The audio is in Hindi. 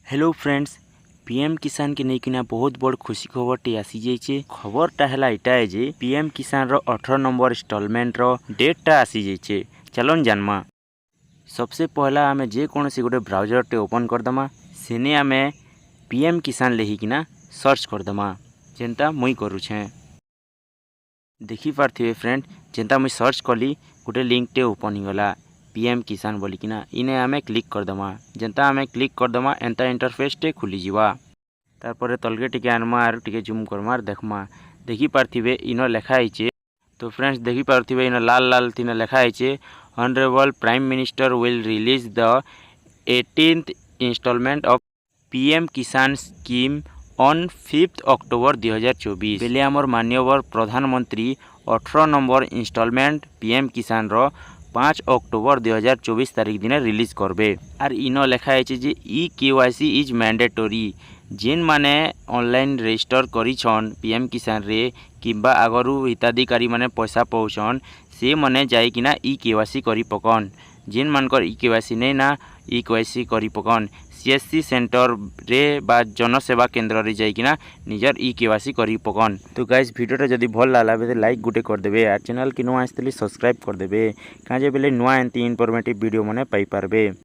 हेलो फ्रेंड्स, पीएम किसान के नहीं बहुत बड़ खुशी खबर टी आसी जाइए। खबरटा है इटा जे पीएम किसान रो 18 नंबर इंस्टॉलमेंट रो डेटटा आसी जाइए। चलन जानमा। सबसे पहला आमे जे कौन सी गोटे ब्राउजर टे ओपन करदमा। सेने आमे पीएम किसान लेहिकिना सर्च करदमा। जेनता मुई करूछे देखी पार्थिवे फ्रेंड, जेनता मुई सर्च कली गोटे लिंक टे ओपन गला पीएम किसान बोलिकिना। इने आमे क्लिक करदमा। जेनता आमे क्लिक करदमा एंता इंटरफेस टे खुली जीवा। तारपरे तलके टिके आनमा आर टिके जूम करमा देखमा। देखी पार्थिवे इनो लेखा आइचे। तो फ्रेंड्स देखी पार्थिवे इनो लाल लाल तीन लेखा आइचे, honourable prime minister will release the 18th instalment of PM Kisan scheme on 5 October 2024। बेले आमर मान्यवर प्रधानमंत्री 18 नंबर इंस्टॉलमेंट पीएम किसान रो 5 अक्टोबर 2024 तारीख दिन रिलीज करबे। आर इनो लेखा है जे ई केवाईसी इज मैंडेटरी। जेन माने ऑनलाइन रजिस्टर करिछन पीएम किसान रे किंबा आगरू हिताधिकारी माने पैसा पहुँचन से माने जाइकिना ई केवाईसी करी पकन। जेन मानकर ई केवाईसी नहीं ना ई केवाईसी करी पकन सीएससी सेंटर रे बा जनसेवा केंद्र रे जाइकिना निजर ई केवाईसी करी पकन। तो गाइस वीडियोटा जदी भल लागला बेले लाइक गुटे कर देबे। आ चैनल के नुआ आइसतली सब्सक्राइब कर देबे काजे बेले नुआ एंती इनफॉर्मेटिव वीडियो माने पाई पारबे।